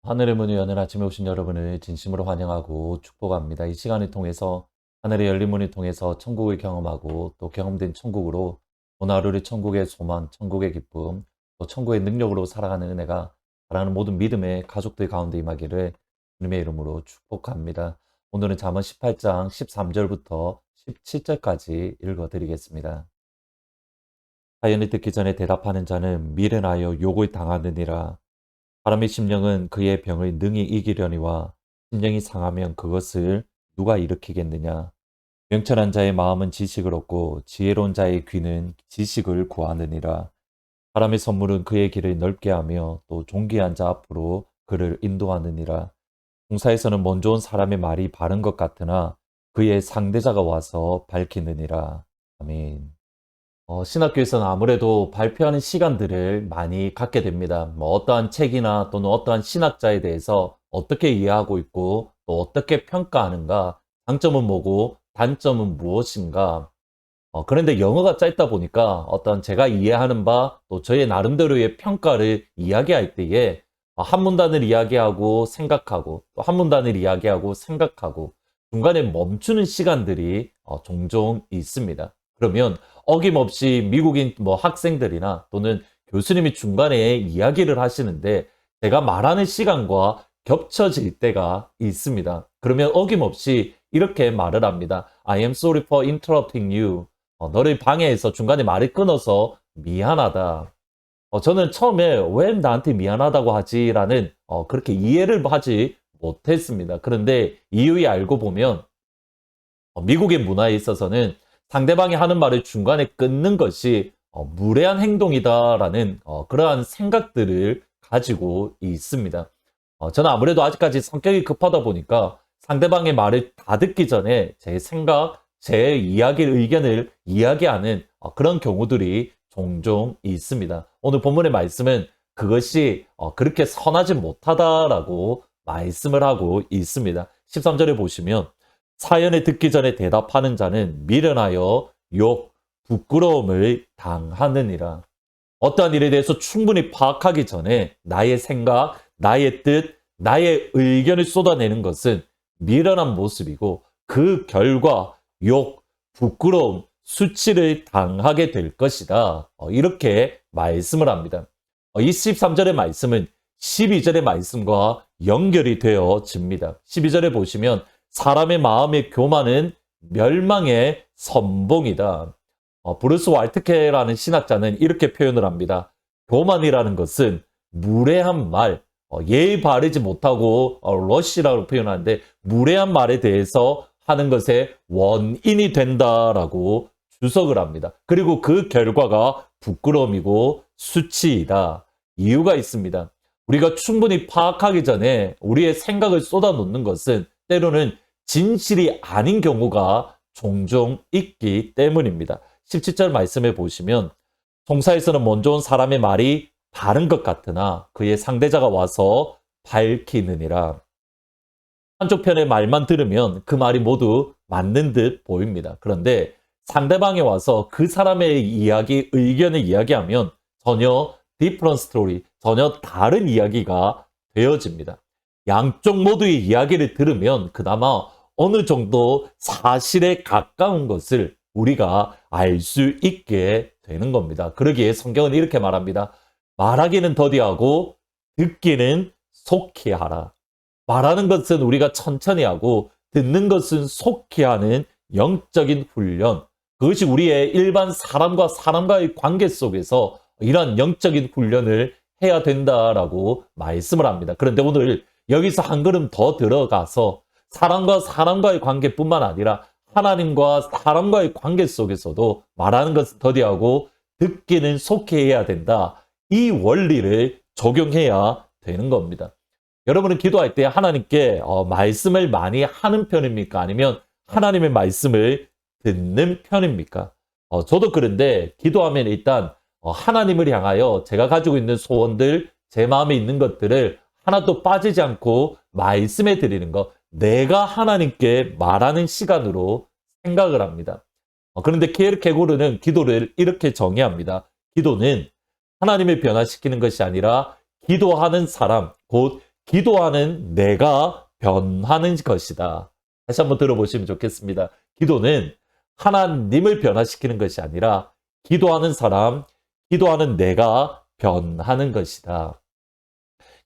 하늘의 문을 여는 아침에 오신 여러분을 진심으로 환영하고 축복합니다. 이 시간을 통해서 하늘의 열린 문을 통해서 천국을 경험하고 또 경험된 천국으로 오늘 하루를 천국의 소망, 천국의 기쁨, 또 천국의 능력으로 살아가는 은혜가 사랑하는 모든 믿음의 가족들 가운데 임하기를 주님의 이름으로 축복합니다. 오늘은 잠언 18장 13절부터 17절까지 읽어드리겠습니다. 사연을 듣기 전에 대답하는 자는 미련하여 욕을 당하느니라. 사람의 심령은 그의 병을 능히 이기려니와 심령이 상하면 그것을 누가 일으키겠느냐. 명철한 자의 마음은 지식을 얻고 지혜로운 자의 귀는 지식을 구하느니라. 사람의 선물은 그의 길을 넓게 하며 또 존귀한 자 앞으로 그를 인도하느니라. 공사에서는 먼저 온 사람의 말이 바른 것 같으나 그의 상대자가 와서 밝히느니라. 아멘. 신학교에서는 아무래도 발표하는 시간들을 많이 갖게 됩니다. 뭐 어떠한 책이나 또는 어떠한 신학자에 대해서 어떻게 이해하고 있고 또 어떻게 평가하는가, 장점은 뭐고 단점은 무엇인가. 그런데 영어가 짧다 보니까 어떤 제가 이해하는 바 또 저의 나름대로의 평가를 이야기할 때에 한 문단을 이야기하고 생각하고 또 한 문단을 이야기하고 생각하고 중간에 멈추는 시간들이 종종 있습니다. 그러면 어김없이 미국인 뭐 학생들이나 또는 교수님이 중간에 이야기를 하시는데 제가 말하는 시간과 겹쳐질 때가 있습니다. 그러면 어김없이 이렇게 말을 합니다. I am sorry for interrupting you. 너를 방해해서 중간에 말을 끊어서 미안하다. 저는 처음에 왜 나한테 미안하다고 하지라는 그렇게 이해를 하지 못했습니다. 그런데 이유에 알고 보면 미국의 문화에 있어서는 상대방이 하는 말을 중간에 끊는 것이 무례한 행동이다라는 그러한 생각들을 가지고 있습니다. 저는 아무래도 아직까지 성격이 급하다 보니까 상대방의 말을 다 듣기 전에 제 생각, 제 이야기, 의견을 이야기하는 그런 경우들이 종종 있습니다. 오늘 본문의 말씀은 그것이 그렇게 선하지 못하다라고 말씀을 하고 있습니다. 13절에 보시면 사연을 듣기 전에 대답하는 자는 미련하여 욕, 부끄러움을 당하느니라. 어떠한 일에 대해서 충분히 파악하기 전에 나의 생각, 나의 뜻, 나의 의견을 쏟아내는 것은 미련한 모습이고 그 결과 욕, 부끄러움, 수치를 당하게 될 것이다. 이렇게 말씀을 합니다. 이 13절의 말씀은 12절의 말씀과 연결이 되어집니다. 12절에 보시면 사람의 마음의 교만은 멸망의 선봉이다. 브루스 왈트케라는 신학자는 이렇게 표현을 합니다. 교만이라는 것은 무례한 말, 예의 바르지 못하고 러시라고 표현하는데 무례한 말에 대해서 하는 것의 원인이 된다라고 주석을 합니다. 그리고 그 결과가 부끄러움이고 수치이다. 이유가 있습니다. 우리가 충분히 파악하기 전에 우리의 생각을 쏟아놓는 것은 때로는 진실이 아닌 경우가 종종 있기 때문입니다. 17절 말씀해 보시면 송사에서는 먼저 온 사람의 말이 바른 것 같으나 그의 상대자가 와서 밝히느니라. 한쪽 편의 말만 들으면 그 말이 모두 맞는 듯 보입니다. 그런데 상대방이 와서 그 사람의 이야기, 의견을 이야기하면 전혀 different story, 전혀 다른 이야기가 되어집니다. 양쪽 모두의 이야기를 들으면 그나마 어느 정도 사실에 가까운 것을 우리가 알 수 있게 되는 겁니다. 그러기에 성경은 이렇게 말합니다. 말하기는 더디하고 듣기는 속히 하라. 말하는 것은 우리가 천천히 하고 듣는 것은 속히 하는 영적인 훈련. 그것이 우리의 일반 사람과 사람과의 관계 속에서 이러한 영적인 훈련을 해야 된다라고 말씀을 합니다. 그런데 오늘 여기서 한 걸음 더 들어가서 사람과 사람과의 관계뿐만 아니라 하나님과 사람과의 관계 속에서도 말하는 것은 더디하고 듣기는 속히 해야 된다. 이 원리를 적용해야 되는 겁니다. 여러분은 기도할 때 하나님께 말씀을 많이 하는 편입니까? 아니면 하나님의 말씀을 듣는 편입니까? 저도 그런데 기도하면 일단 하나님을 향하여 제가 가지고 있는 소원들, 제 마음에 있는 것들을 하나도 빠지지 않고 말씀해 드리는 것, 내가 하나님께 말하는 시간으로 생각을 합니다. 그런데 케르케고르는 기도를 이렇게 정의합니다. 기도는 하나님을 변화시키는 것이 아니라 기도하는 사람, 곧 기도하는 내가 변하는 것이다. 다시 한번 들어보시면 좋겠습니다. 기도는 하나님을 변화시키는 것이 아니라 기도하는 사람, 기도하는 내가 변하는 것이다.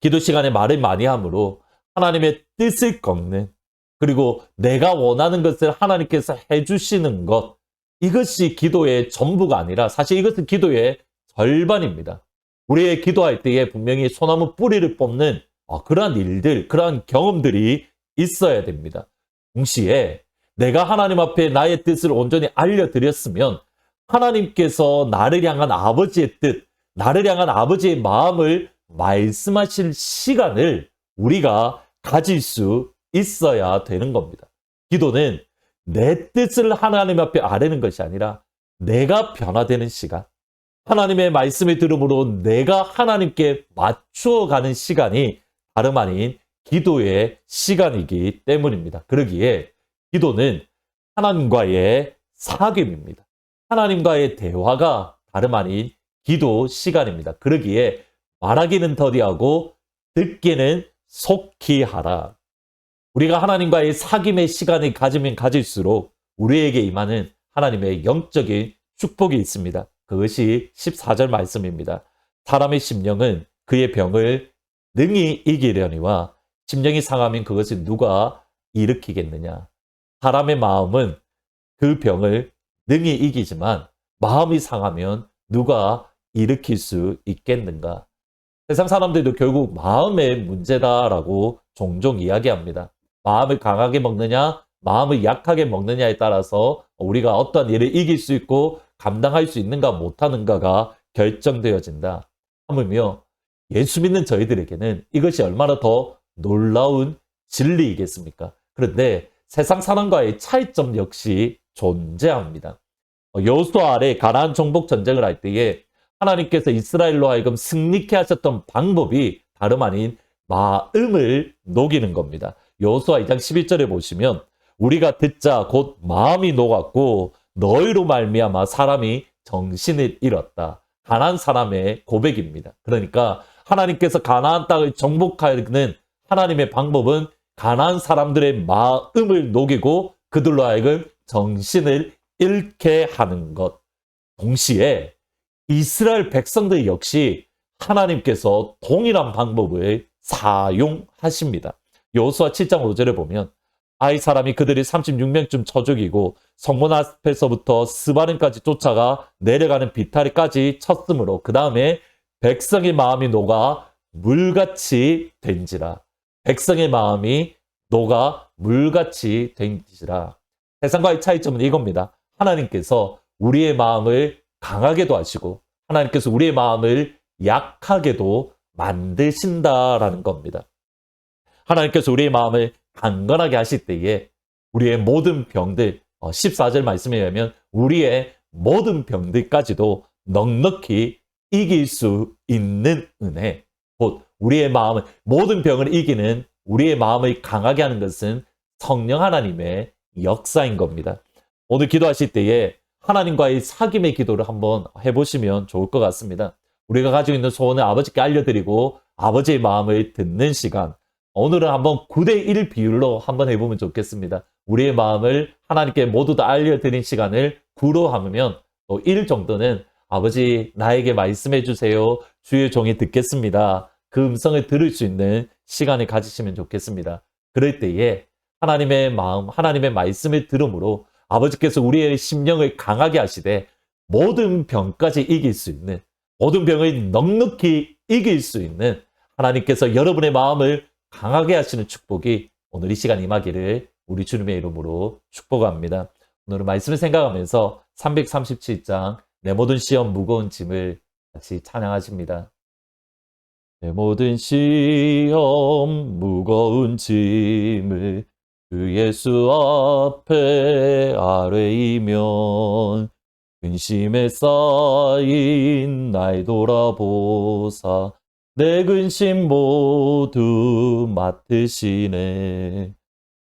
기도 시간에 말을 많이 하므로 하나님의 뜻을 꺾는, 그리고 내가 원하는 것을 하나님께서 해주시는 것, 이것이 기도의 전부가 아니라 사실 이것은 기도의 절반입니다. 우리의 기도할 때에 분명히 소나무 뿌리를 뽑는 그러한 일들, 그러한 경험들이 있어야 됩니다. 동시에 내가 하나님 앞에 나의 뜻을 온전히 알려드렸으면 하나님께서 나를 향한 아버지의 뜻, 나를 향한 아버지의 마음을 말씀하실 시간을 우리가 가질 수 있어야 되는 겁니다. 기도는 내 뜻을 하나님 앞에 아뢰는 것이 아니라 내가 변화되는 시간, 하나님의 말씀을 들음으로 내가 하나님께 맞추어가는 시간이 다름 아닌 기도의 시간이기 때문입니다. 그러기에 기도는 하나님과의 사귐입니다. 하나님과의 대화가 다름 아닌 기도 시간입니다. 그러기에 말하기는 더디하고 듣기는 속히 하라. 우리가 하나님과의 사귐의 시간을 가지면 가질수록 우리에게 임하는 하나님의 영적인 축복이 있습니다. 그것이 14절 말씀입니다. 사람의 심령은 그의 병을 능히 이기려니와 심령이 상하면 그것을 누가 일으키겠느냐. 사람의 마음은 그 병을 능히 이기지만 마음이 상하면 누가 일으킬 수 있겠는가. 세상 사람들도 결국 마음의 문제다라고 종종 이야기합니다. 마음을 강하게 먹느냐, 마음을 약하게 먹느냐에 따라서 우리가 어떤 일을 이길 수 있고 감당할 수 있는가 못하는가가 결정되어진다. 하물며 예수 믿는 저희들에게는 이것이 얼마나 더 놀라운 진리이겠습니까? 그런데 세상 사람과의 차이점 역시 존재합니다. 여호수아 아래 가나안 정복 전쟁을 할 때에 하나님께서 이스라엘로 하여금 승리케 하셨던 방법이 다름 아닌 마음을 녹이는 겁니다. 여호수아 2장 11절에 보시면 우리가 듣자 곧 마음이 녹았고 너희로 말미암아 사람이 정신을 잃었다. 가나안 사람의 고백입니다. 그러니까 하나님께서 가나안 땅을 정복하는 하나님의 방법은 가나안 사람들의 마음을 녹이고 그들로 하여금 정신을 잃게 하는 것. 동시에 이스라엘 백성들 역시 하나님께서 동일한 방법을 사용하십니다. 여호수아 7장 5절에 보면 아이 사람이 그들이 36명쯤 쳐 죽이고 성문 앞에서부터 스바림까지 쫓아가 내려가는 비타리까지 쳤으므로 그 다음에 백성의 마음이 녹아 물같이 된지라. 백성의 마음이 녹아 물같이 된지라. 세상과의 차이점은 이겁니다. 하나님께서 우리의 마음을 강하게도 하시고 하나님께서 우리의 마음을 약하게도 만드신다라는 겁니다. 하나님께서 우리의 마음을 강건하게 하실 때에 우리의 모든 병들, 14절 말씀에 의하면 우리의 모든 병들까지도 넉넉히 이길 수 있는 은혜, 곧 우리의 마음을, 모든 병을 이기는 우리의 마음을 강하게 하는 것은 성령 하나님의 역사인 겁니다. 오늘 기도하실 때에 하나님과의 사귐의 기도를 한번 해보시면 좋을 것 같습니다. 우리가 가지고 있는 소원을 아버지께 알려드리고 아버지의 마음을 듣는 시간, 오늘은 한번 9대1 비율로 한번 해보면 좋겠습니다. 우리의 마음을 하나님께 모두 다 알려드린 시간을 9로 하면 또 1 정도는 아버지 나에게 말씀해 주세요. 주의 종이 듣겠습니다. 그 음성을 들을 수 있는 시간을 가지시면 좋겠습니다. 그럴 때에 하나님의 마음, 하나님의 말씀을 들음으로 아버지께서 우리의 심령을 강하게 하시되 모든 병까지 이길 수 있는, 모든 병을 넉넉히 이길 수 있는 하나님께서 여러분의 마음을 강하게 하시는 축복이 오늘 이 시간 임하기를 우리 주님의 이름으로 축복합니다. 오늘은 말씀을 생각하면서 337장 내 모든 시험 무거운 짐을 같이 찬양하십니다. 내 모든 시험 무거운 짐을 주 예수 앞에 아뢰이면 근심에 쌓인 날 돌아보사 내 근심 모두 맡으시네.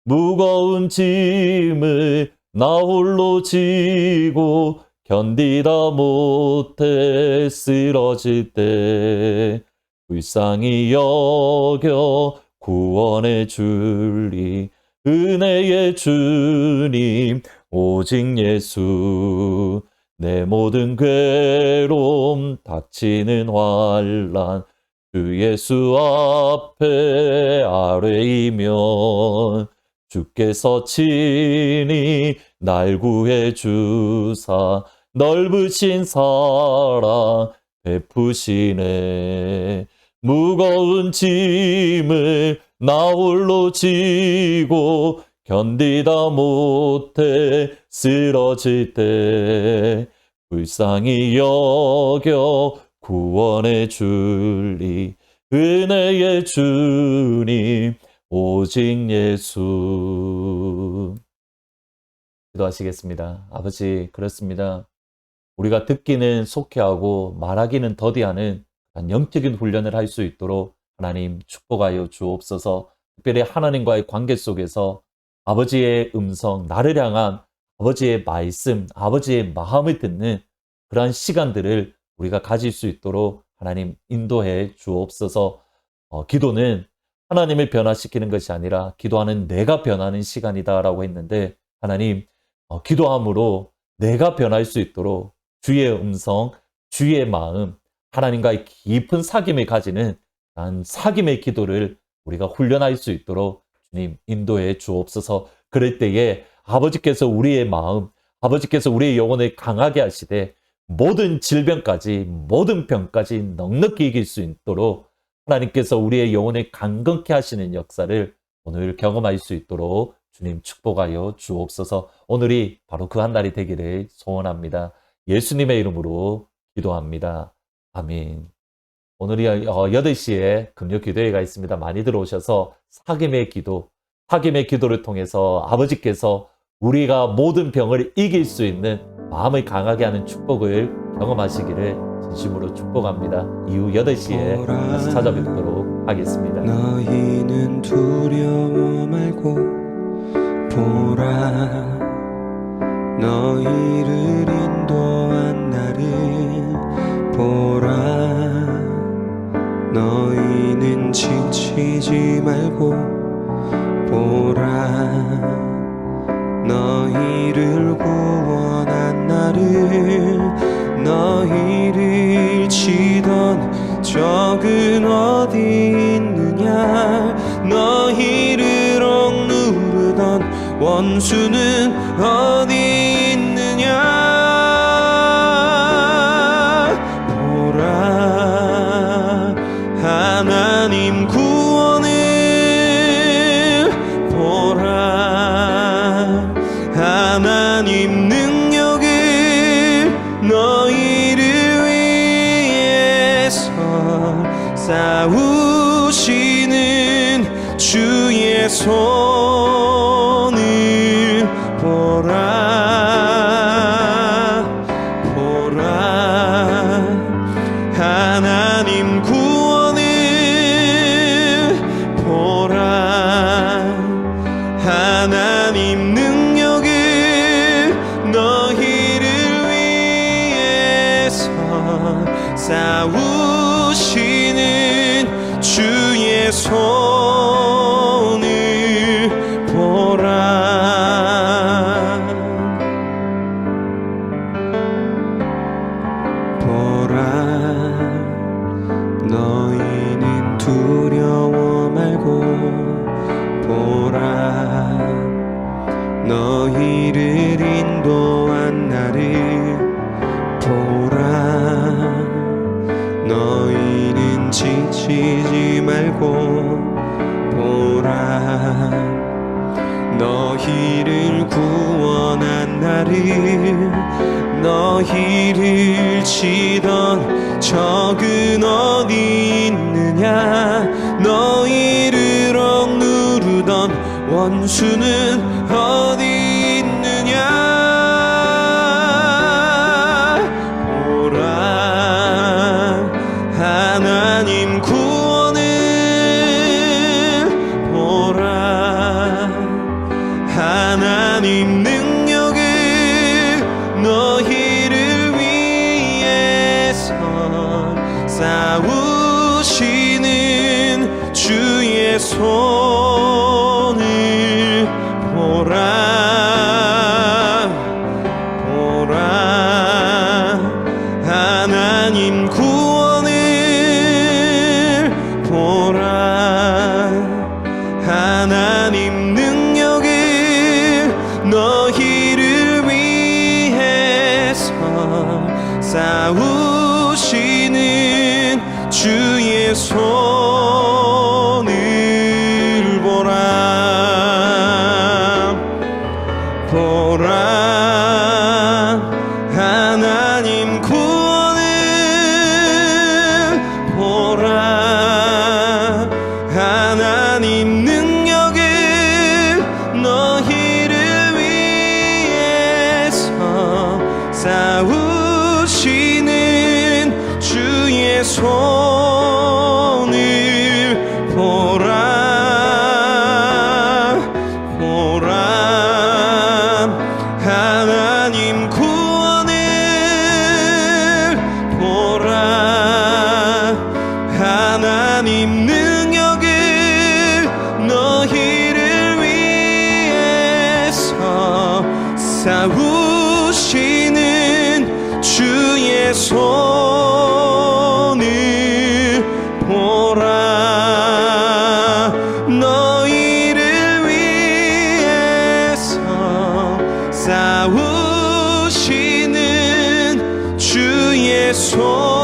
무거운 짐을 나 홀로 지고 견디다 못해 쓰러질 때 불쌍히 여겨 구원해 줄리 은혜의 주님 오직 예수 내 모든 괴로움 닥치는 환난 주 예수 앞에 아뢰이면 주께서 친히 날 구해 주사 넓으신 사랑 베푸시네 무거운 짐을 나 홀로 지고 견디다 못해 쓰러질 때 불쌍히 여겨 구원해 줄리 은혜의 주님 오직 예수. 기도하시겠습니다. 아버지, 그렇습니다. 우리가 듣기는 속히하고 말하기는 더디하는 영적인 훈련을 할 수 있도록 하나님 축복하여 주옵소서. 특별히 하나님과의 관계 속에서 아버지의 음성, 나를 향한 아버지의 말씀, 아버지의 마음을 듣는 그러한 시간들을 우리가 가질 수 있도록 하나님 인도해 주옵소서. 기도는 하나님을 변화시키는 것이 아니라 기도하는 내가 변하는 시간이다라고 했는데 하나님 기도함으로 내가 변할 수 있도록 주의 음성, 주의 마음, 하나님과의 깊은 사귐을 가지는 사귐의 기도를 우리가 훈련할 수 있도록 주님 인도해 주옵소서. 그럴 때에 아버지께서 우리의 마음, 아버지께서 우리의 영혼을 강하게 하시되 모든 질병까지, 모든 병까지 넉넉히 이길 수 있도록 하나님께서 우리의 영혼을 강건케 하시는 역사를 오늘 경험할 수 있도록 주님 축복하여 주옵소서. 오늘이 바로 그 한 날이 되기를 소원합니다. 예수님의 이름으로 기도합니다. 아멘. 오늘이 8시에 금요 기도회가 있습니다. 많이 들어오셔서 사귐의 기도를 통해서 아버지께서 우리가 모든 병을 이길 수 있는 마음을 강하게 하는 축복을 경험하시기를 진심으로 축복합니다. 이후 8시에 다시 찾아뵙도록 하겠습니다. 너희는 두려워 말고 보라 너희를 인도한 나를 보라 너희는 지치지 말고 보라 너희를 구원한 나를 너희를 치던 적은 어디 있느냐 너희를 억누르던 원수는 어디 있느냐 보라 하나님 구원을 보라 하나님 능력을 너희를 위해서 싸우시는 주의 손을 보라 보라 하나님 구원을 보라 하나님 능력을 너희를 위해서 싸우시는 주의 손을 보라 보라 너희는 두려워 말고 보라 너희를 인도한 나를 보라 너희는 지치지 말고 보라 너희를 구원한 나를 너희를 치던 적은 어디 있느냐 너희를 억누르던 원수는 어디 있느냐 보라 하나님 구원을 보라 하나님 능력을 너희를 위해서 싸우시 손을 보라 보라 하나님 구원을 보라 하나님 능력을 너희를 위해서 싸우시는 주의 손을 보라 보라 하나님 구원을 보라 하나님 능력을 너희를 위해서 싸우시는 주의 손을 보라 보라 하나님 구원을 보라 하나님 능력을 너희를 위해서 싸우시는 주의 손을 보라 너희를 위해서 싸우시는 주의 손